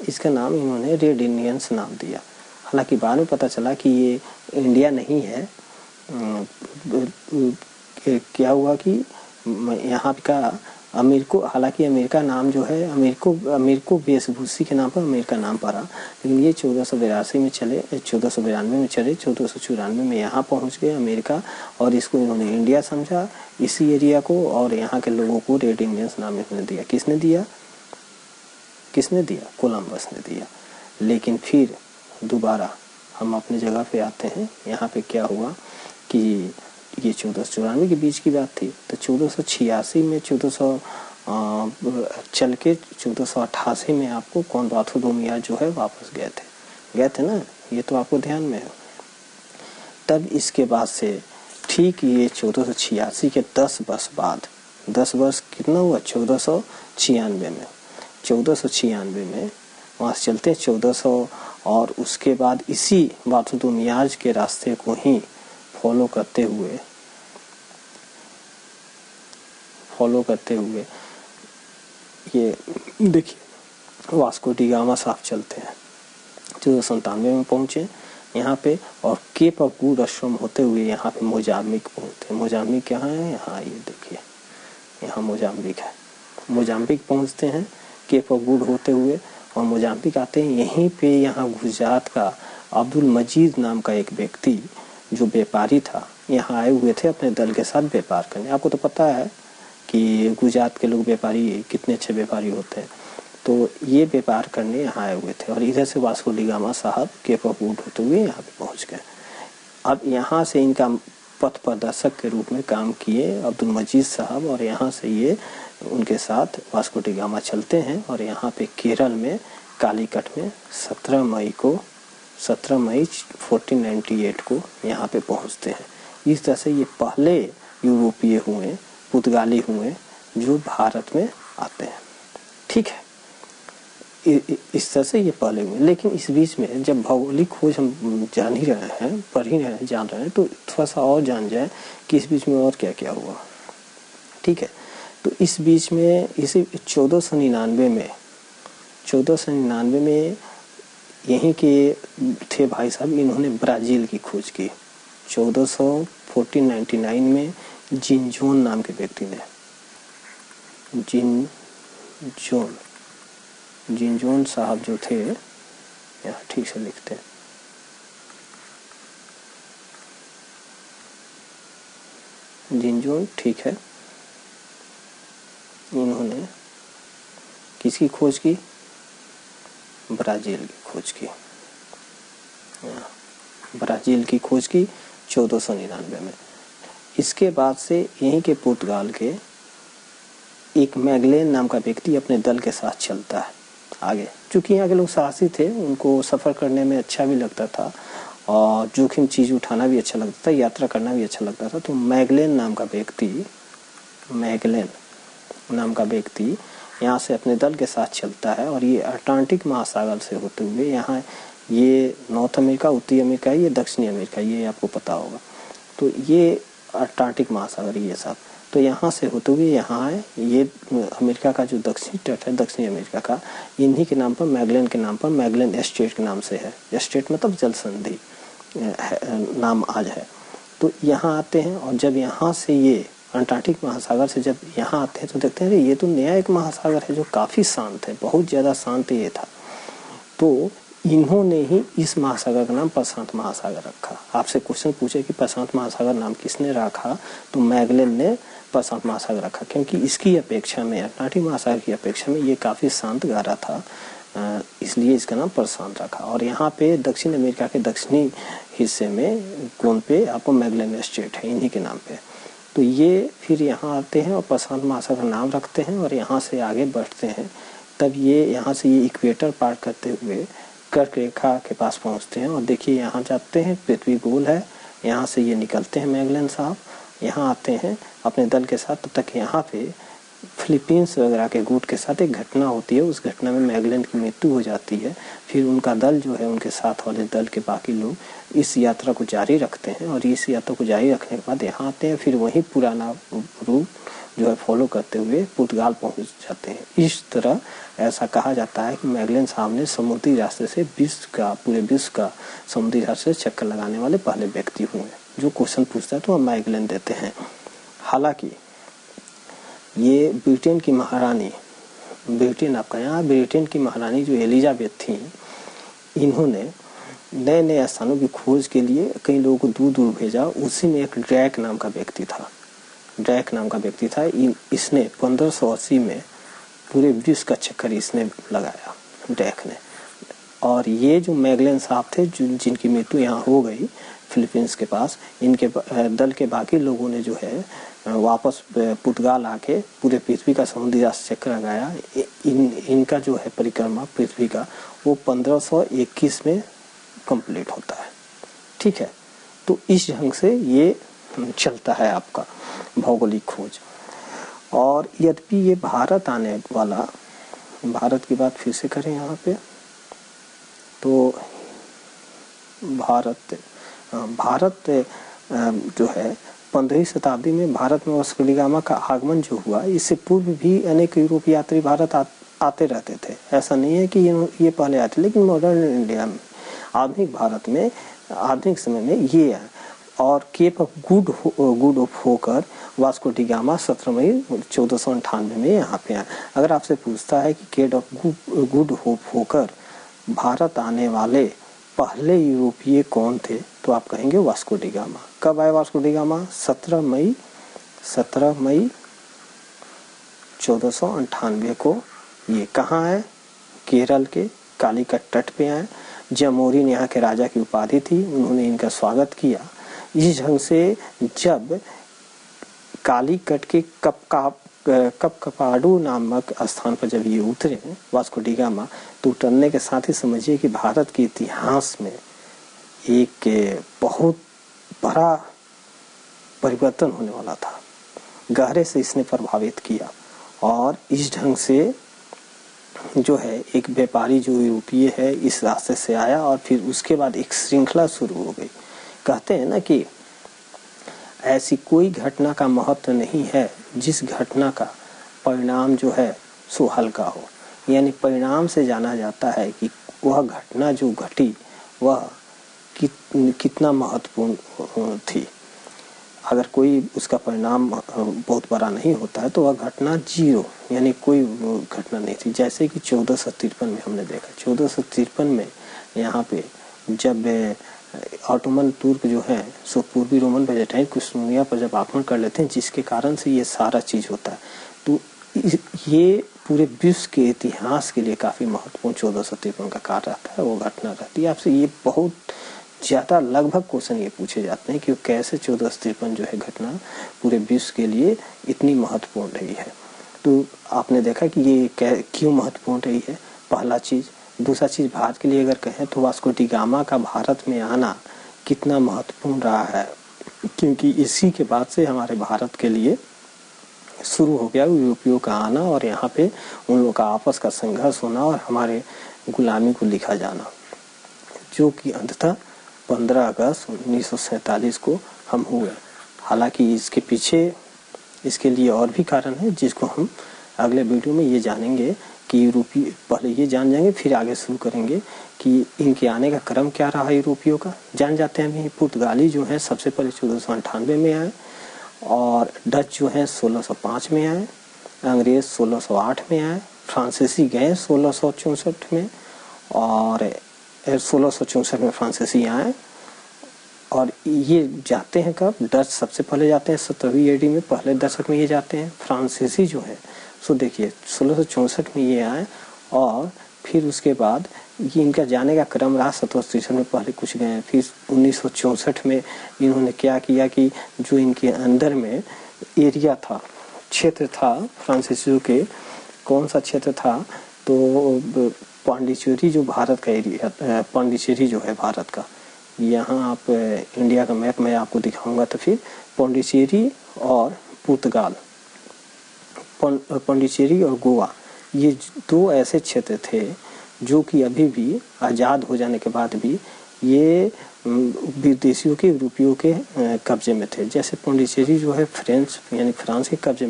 इसका नाम इन्होंने रेड इंडियंस नाम दिया। हालांकि बाद में पता चला कि ये इंडिया नहीं है। क्या हुआ कि यहाँ का अमेरिको, हालांकि अमेरिका नाम जो है अमेरिको वेशभूषी के नाम पर अमेरिका नाम पड़ा, लेकिन ये 1482 में चले, 1492 में चले, 1494 में यहाँ पहुँच गए अमेरिका, और इसको इन्होंने इंडिया समझा इसी एरिया को, और यहाँ के लोगों को रेड इंडियंस नाम इन्होंने दिया। किसने दिया? कोलंबस ने दिया। लेकिन फिर दोबारा हम अपनी जगह पे आते हैं। यहाँ पे क्या हुआ कि ये 1494 के बीच की बात थी, तो 1486 में 1400 चल के 1488 में आपको कौन बार्थोलोमिया जो है वापस गए थे ना, ये तो आपको ध्यान में है। तब इसके बाद से ठीक ये 1486 के 10 वर्ष बाद, 10 वर्ष कितना हुआ? 1496 में वहाँ से चलते हैं 1400, और उसके बाद इसी बार्थोलोमियाज के रास्ते को ही फॉलो करते हुए ये देखिए वास्को डी गामा साहब चलते हैं, 1497 में पहुंचे यहाँ पे, और केप ऑफ गुड आश्रम होते हुए यहाँ पे मोजाम्बिक पहुंचते हैं। मोजाम्बिक कहाँ है? यहाँ ये देखिए, यहाँ मोजाम्बिक है। मोजाम्बिक पहुंचते हैं केप ऑफ गुड होते हुए, और मोजाम्बिक आते हैं। यहीं पे यहाँ गुजरात का अब्दुल मजीद नाम का एक व्यक्ति जो व्यापारी था, यहाँ आए हुए थे अपने दल के साथ व्यापार करने। आपको तो पता है कि गुजरात के लोग व्यापारी कितने अच्छे व्यापारी होते हैं। तो ये व्यापार करने यहाँ आए हुए थे, और इधर से वास्को डी गामा साहब केप ऑफ गुड होते हुए यहाँ पे पहुँच गए। अब यहाँ से इनका पथ प्रदर्शक के रूप में काम किए अब्दुल मजीद साहब, और यहाँ से ये उनके साथ वास्को डी गामा चलते हैं, और यहाँ पे केरल में कालीकट में 17 मई 1498 को यहाँ पे पहुँचते हैं। इस तरह से ये पहले यूरोपीय हुए, पुर्तगाली हुए जो भारत में आते हैं। ठीक है, इस तरह से ये पहले हुए। लेकिन इस बीच में जब भौगोलिक खोज हम जान ही रहे हैं, पढ़ ही रहे हैं, जान रहे हैं, तो थोड़ा सा और जान जाए कि इस बीच में और क्या क्या हुआ। ठीक है, तो इस बीच में इसी 1499 में यहीं के थे भाई साहब, इन्होंने ब्राज़ील की खोज की। 1499 में जिनजोन नाम के व्यक्ति ने, जिनजोन साहब जो थे, यहाँ ठीक से लिखते हैं, जिनजोन, ठीक है। इन्होंने किसकी खोज की? ब्राज़ील की खोज की। ब्राज़ील की खोज की 1499 में। इसके बाद से यहीं के पुर्तगाल के एक मैगलेन नाम का व्यक्ति अपने दल के साथ चलता है आगे। चूंकि यहाँ के लोग साहसी थे, उनको सफ़र करने में अच्छा भी लगता था, और जोखिम चीज़ उठाना भी अच्छा लगता था, यात्रा करना भी अच्छा लगता था। तो मैगलेन नाम का व्यक्ति यहाँ से अपने दल के साथ चलता है, और ये अटलांटिक महासागर से होते हुए यहाँ, ये नॉर्थ अमेरिका, उत्तरी अमेरिका, ये दक्षिणी अमेरिका, ये आपको पता होगा। तो ये अटलांटिक महासागर ये सब, तो यहाँ से होते हुए यहाँ है। ये अमेरिका का जो दक्षिणी तट है, दक्षिणी अमेरिका का, इन्हीं के नाम पर, मैगलेन के नाम पर, मैगलेन स्टेट के नाम से है। स्टेट मतलब जल संधि नाम आज है। तो यहाँ आते हैं, और जब यहाँ से ये अंटार्कटिक महासागर से जब यहाँ आते हैं तो देखते हैं ये तो नया एक महासागर है जो काफ़ी शांत है, बहुत ज़्यादा शांत ये था। तो इन्होंने ही इस महासागर का नाम प्रशांत महासागर रखा। आपसे क्वेश्चन पूछे कि प्रशांत महासागर नाम किसने रखा, तो मैगलेन ने प्रशांत महासागर रखा, क्योंकि इसकी अपेक्षा में, अटलांटिक महासागर की अपेक्षा में ये काफ़ी शांत गहरा था, इसलिए इसका नाम प्रशांत रखा। और यहाँ पे दक्षिण अमेरिका के दक्षिणी हिस्से में कोन पे आपको मैगलेन स्टेट है, इन्हीं के नाम पे। तो ये फिर यहाँ आते हैं और प्रशांत महासागर नाम रखते हैं, और यहाँ से आगे बढ़ते हैं। तब ये यहाँ से ये इक्वेटर पार करते हुए कर्क रेखा के पास पहुँचते हैं, और देखिए यहाँ जाते हैं, पृथ्वी गोल है। यहाँ से ये निकलते हैं मैगलेन साहब, यहाँ आते हैं अपने दल के साथ। तब तक यहाँ पे फिलीपींस वगैरह के गुट के साथ एक घटना होती है, उस घटना में मैगलेन की मृत्यु हो जाती है। फिर उनका दल जो है, उनके साथ वाले दल के बाकी लोग इस यात्रा को जारी रखते हैं, और इस यात्रा को जारी रखने के बाद यहाँ आते हैं। फिर वही पुराना रूट जो है फॉलो करते हुए पुर्तगाल पहुँच जाते हैं। इस तरह ऐसा कहा जाता है कि मैगेलन साहब ने समुद्री रास्ते से पूरे विश्व का समुद्री रास्ते से चक्कर लगाने वाले पहले व्यक्ति हुए। जो क्वेश्चन पूछता है तो हम मैगेलन देते हैं। हालांकि ये ब्रिटेन की महारानी, ब्रिटेन की महारानी जो एलिजाबेथ थी, इन्होंने नए नए स्थानों की खोज के लिए कई लोगों को दूर दूर भेजा। उसी में एक ड्रैक नाम का व्यक्ति था। इसने 1580 में पूरे विश्व का चक्कर इसने लगाया, ड्रैक ने। और ये जो मैगेलन साहब थे, जिनकी मृत्यु यहाँ हो गई फिलीपींस के पास, इनके दल के बाकी लोगों ने जो है वापस पुर्तगाल आके पूरे पृथ्वी का समुद्री रास्ते चक्कर लगाया। इनका जो है परिक्रमा पृथ्वी का, वो 1521 में कंप्लीट होता है। ठीक है, तो इस ढंग से ये चलता है आपका भौगोलिक खोज। और यद्यपि ये भारत आने वाला, भारत की बात फिर से करें यहाँ पे, तो भारत जो है 15वीं शताब्दी में भारत में वास्को डी गामा का आगमन जो हुआ, इससे पूर्व भी अनेक यूरोपीय यात्री भारत आते रहते थे। ऐसा नहीं है कि ये पहले आते, लेकिन मॉडर्न इंडिया में, आधुनिक भारत में, आधुनिक समय में ये है। और केप ऑफ गुड होप होकर वास्को डी गामा 17 मई 1498 में यहाँ पे आए। अगर आपसे पूछता है कि केप ऑफ गुड होप होकर भारत आने वाले पहले यूरोपीय कौन थे, तो आप कहेंगे वास्को डी गामा। कब आए वास्को डी गामा? 17 मई 1498 को। ये कहाँ है? केरल के कालीकट तट पे आए। जमोरिन यहाँ के राजा की उपाधि थी, उन्होंने इनका स्वागत किया। इस ढंग से जब कालीकट के कपकाडू नामक स्थान पर जब ये उतरे वास्को डी गामा, तो उतरने के साथ ही समझिए कि भारत के इतिहास में एक बहुत बड़ा परिवर्तन होने वाला था। गहरे से इसने प्रभावित किया। और इस ढंग से जो है एक व्यापारी जो यूरोपीय है इस रास्ते से आया, और फिर उसके बाद एक श्रृंखला शुरू हो गई। कहते हैं ना कि ऐसी कोई घटना का महत्व नहीं है जिस घटना का परिणाम जो है सो हल्का हो। यानी परिणाम से जाना जाता है कि वह घटना जो घटी वह कितना महत्वपूर्ण थी। अगर कोई उसका परिणाम बहुत बड़ा नहीं होता है तो वह घटना जीरो, यानी कोई घटना नहीं थी। जैसे कि 1453 में हमने देखा, 1453 में यहाँ पे जब ऑटोमन तुर्क जो है सो पूर्वी रोमन बाइजेंटाइन कुस्टोनिया पर जब आक्रमण कर लेते हैं, जिसके कारण से ये सारा चीज होता है, तो ये पूरे विश्व के इतिहास के लिए काफी महत्वपूर्ण 1453 का कार्य रहता है, वो घटना रहती है। आपसे ये बहुत ज्यादा लगभग क्वेश्चन ये पूछे जाते हैं कि कैसे 1453 जो है घटना पूरे विश्व के लिए इतनी महत्वपूर्ण रही है। तो आपने देखा कि ये क्यों महत्वपूर्ण रही है, पहला चीज। दूसरा चीज, भारत के लिए अगर कहें तो वास्को डी गामा का भारत में आना कितना महत्वपूर्ण रहा है, क्योंकि इसी के बाद से हमारे भारत के लिए शुरू हो गया यूरोपियों का आना, और यहाँ पे उन लोगों का आपस का संघर्ष होना और हमारे गुलामी को लिखा जाना, जो कि अंततः 15 अगस्त 1947 को हम हुए। हालांकि इसके पीछे इसके लिए और भी कारण है, जिसको हम अगले वीडियो में ये जानेंगे कि यूरोपीय, पहले ये जान जाएंगे फिर आगे शुरू करेंगे कि इनके आने का क्रम क्या रहा यूरोपियों का। जान जाते हैं। पुर्तगाली जो है सबसे पहले 1498 में आए, और डच जो है 1605 में आए, अंग्रेज 1608 में आए, फ्रांसीसी गए 1664 में, और 1664 में फ्रांसीसी आए। और ये जाते हैं कब? डच सबसे पहले जाते हैं 17वीं एडी में, पहले दशक में ये जाते हैं। फ्रांसीसी जो है सो देखिए 1664 में ये आए, और फिर उसके बाद ये इनका जाने का क्रम रहा। 1763 में पहले कुछ गए, फिर 1964 में इन्होंने क्या किया कि जो इनके अंदर में एरिया था, क्षेत्र था फ्रांसीसियों के, कौन सा क्षेत्र था, तो पांडिचेरी जो भारत का एरिया, पांडिचेरी जो है भारत का, यहाँ आप इंडिया का मैप में आपको दिखाऊंगा, तो फिर पांडिचेरी और पुर्तगाल, पांडिचेरी और गोवा, ये दो ऐसे क्षेत्र थे जो कि अभी भी आज़ाद हो जाने के बाद भी ये विदेशियों के, यूरोपियों के कब्जे में थे। जैसे पांडिचेरी जो है फ्रेंच यानी फ्रांस के कब्जे में